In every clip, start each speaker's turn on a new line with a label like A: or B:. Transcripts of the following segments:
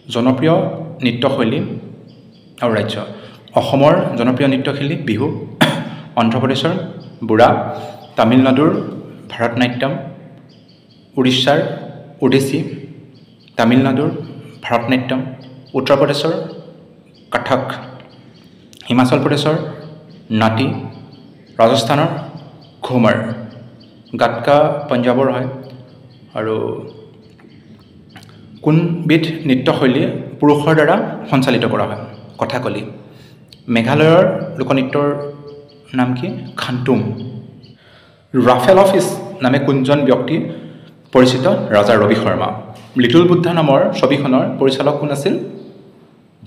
A: জনপ্ৰিয় নৃত্যশৈলী আৰু ৰাজ্য অসমৰ জনপ্ৰিয় নৃত্যশৈলী বিহু অন্ধ্ৰপ্ৰদেশৰ বুঢ়া তামিলনাডুৰ ভাৰতনাট্যম উৰিষ্যাৰ ওডিচি তামিলনাডুৰ ভাৰতনাট্যম উত্তৰ প্ৰদেশৰ কথক হিমাচল প্ৰদেশৰ নাটি ৰাজস্থানৰ ঘুমাৰ গাটকা পঞ্জাবৰ হয় আৰু কোনবিধ নৃত্যশৈলী পুৰুষৰ দ্বাৰা সঞ্চালিত কৰা হয় কথাকলি মেঘালয়ৰ লোকনৃত্যৰ নাম কি খান্তুম ৰাফেল অফিচ নামে কোনজন ব্যক্তি পৰিচিত ৰাজা ৰবি শৰ্মা লিটল বুদ্ধা নামৰ ছবিখনৰ পৰিচালক কোন আছিল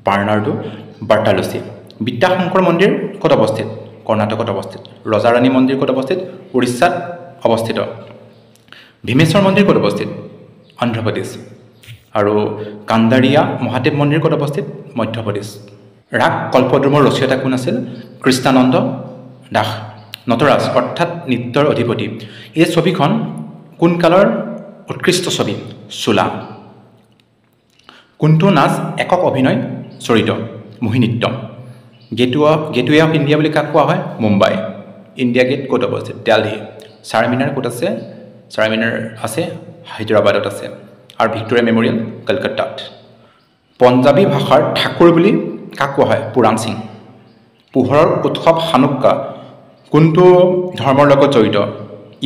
A: বাৰ্নাৰ্ডো বাৰ্টালুচি বিদ্যাশংকৰ মন্দিৰ ক'ত অৱস্থিত কৰ্ণাটকত অৱস্থিত ৰজাৰাণী মন্দিৰ ক'ত অৱস্থিত উৰিষ্যাত অৱস্থিত ভীমেশ্বৰ মন্দিৰ ক'ত অৱস্থিত অন্ধ্ৰপ্ৰদেশ আৰু কান্দাৰিয়া মহাদেৱ মন্দিৰ ক'ত অৱস্থিত মধ্যপ্ৰদেশ ৰাগ কল্পদ্ৰুমৰ ৰচয়িতা কোন আছিল কৃষ্ণানন্দ দাস নটৰাজ অৰ্থাৎ নৃত্যৰ অধিপতি এই ছবিখন কোন কালৰ উৎকৃষ্ট ছবি চোলা কোনটো নাচ একক অভিনয় চৰিত মোহিনীত্তম গেটৱে অফ ইণ্ডিয়া বুলি কাক কোৱা হয় মুম্বাই ইণ্ডিয়া গেট ক'ত অৱস্থিত দিল্লী চাৰমিনাৰ ক'ত আছে চাৰমিনাৰ আছে হায়দৰাবাদত আছে আৰু ভিক্টোৰিয়া মেমৰিয়েল কলকাতাত পঞ্জাবী ভাষাৰ ঠাকুৰ বুলি কাক কোৱা হয় পুৰাণ সিং পোহৰৰ উৎসৱ হানুক্কা কোনটো ধৰ্মৰ লগত জড়িত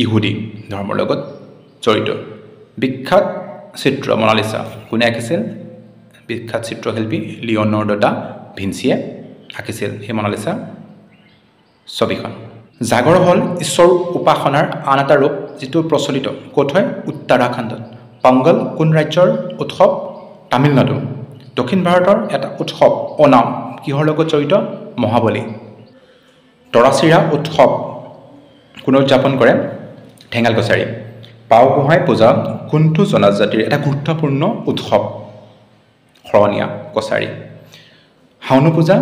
A: ইহুদী ধৰ্মৰ লগত জড়িত বিখ্যাত চিত্ৰ মনালিছা কোনে আঁকিছিল বিখ্যাত চিত্ৰশিল্পী লিঅ'নাৰ্ডো দা ভিঞ্চিয়ে আঁকিছিল সেই মনালিছা ছবিখন জাগৰ হ'ল ঈশ্বৰ উপাসনাৰ আন এটা ৰূপ যিটো প্ৰচলিত ক'ত হয় উত্তৰাখণ্ডত পংগল কোন ৰাজ্যৰ উৎসৱ তামিলনাডু দক্ষিণ ভাৰতৰ এটা উৎসৱ ওনাম কিহৰ লগত জড়িত মহাবলী তৰাচিৰা উৎসৱ কোনে উদযাপন কৰে ঠেঙাল কছাৰী পাওগোহাঁই পূজা কোনটো জনজাতিৰ এটা গুৰুত্বপূৰ্ণ উৎসৱ শৰণীয়া কছাৰী হাউনু পূজা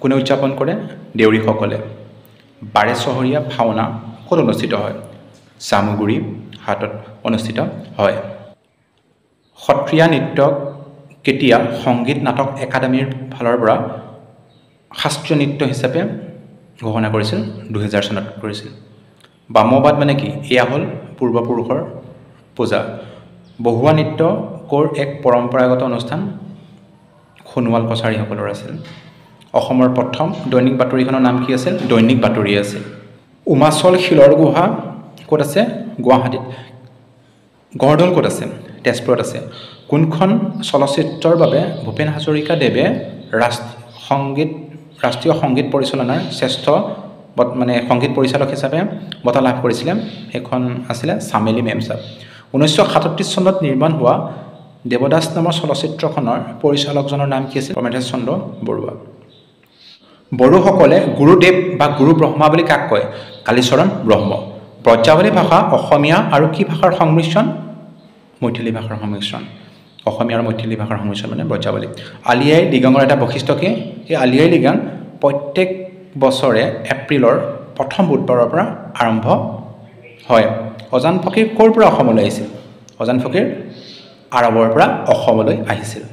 A: কোনে উদযাপন কৰে দেউৰীসকলে বাৰে চহৰীয়া ভাওনা ক'ত অনুষ্ঠিত হয় জামুগুৰি হাটত অনুষ্ঠিত হয় সত্ৰীয়া নৃত্যক কেতিয়া সংগীত নাটক একাডেমীৰ ফালৰ পৰা শাস্ত্ৰীয় নৃত্য হিচাপে ঘোষণা কৰিছিল 2000 চনত কৰিছিল বামবাদ মানে কি এয়া হ'ল পূৰ্বপুৰুষৰ পূজা বহুৱা নৃত্য ক'ৰ এক পৰম্পৰাগত অনুষ্ঠান সোণোৱাল কছাৰীসকলৰ আছিল অসমৰ প্ৰথম দৈনিক বাতৰিখনৰ নাম কি আছিল দৈনিক বাতৰি আছিল উমাচল শিলৰ গুহা ক'ত আছে গুৱাহাটীত গড়দল ক'ত আছে তেজপুৰত আছে কোনখন চলচ্চিত্ৰৰ বাবে ভূপেন হাজৰিকা দেৱে ৰাষ্ট্ৰীয় সংগীত পৰিচালনাৰ শ্ৰেষ্ঠ মানে সংগীত পৰিচালক হিচাপে বঁটা লাভ কৰিছিলে সেইখন আছিলে চামেলি মেমচাব 1937 চনত নিৰ্মাণ হোৱা দেৱদাস নামৰ চলচ্চিত্ৰখনৰ পৰিচালকজনৰ নাম কি আছিল প্ৰমেথেশ চন্দ্ৰ বৰুৱা বড়োসকলে গুৰুদেৱ বা গুৰু ব্ৰহ্মা বুলি কাক কয় কালীচৰণ ব্ৰহ্ম ব্ৰজাৱলী ভাষা অসমীয়া আৰু কি ভাষাৰ সংমিশ্ৰণ মৈথিলী ভাষাৰ সংমিশ্ৰণ অসমীয়া আৰু মৈথিলী ভাষাৰ সংমিশ্ৰণ মানে ব্ৰজাৱলী আলি আই লৃগাঙৰ এটা বৈশিষ্ট্য কি এই আলি আই লৃগাং প্ৰত্যেক বছৰে এপ্ৰিলৰ প্ৰথম বুধবাৰৰ পৰা আৰম্ভ হয় অজান ফকীৰ ক'ৰ পৰা অসমলৈ আহিছিল অজান ফকীৰ আৰৱৰ পৰা অসমলৈ আহিছিল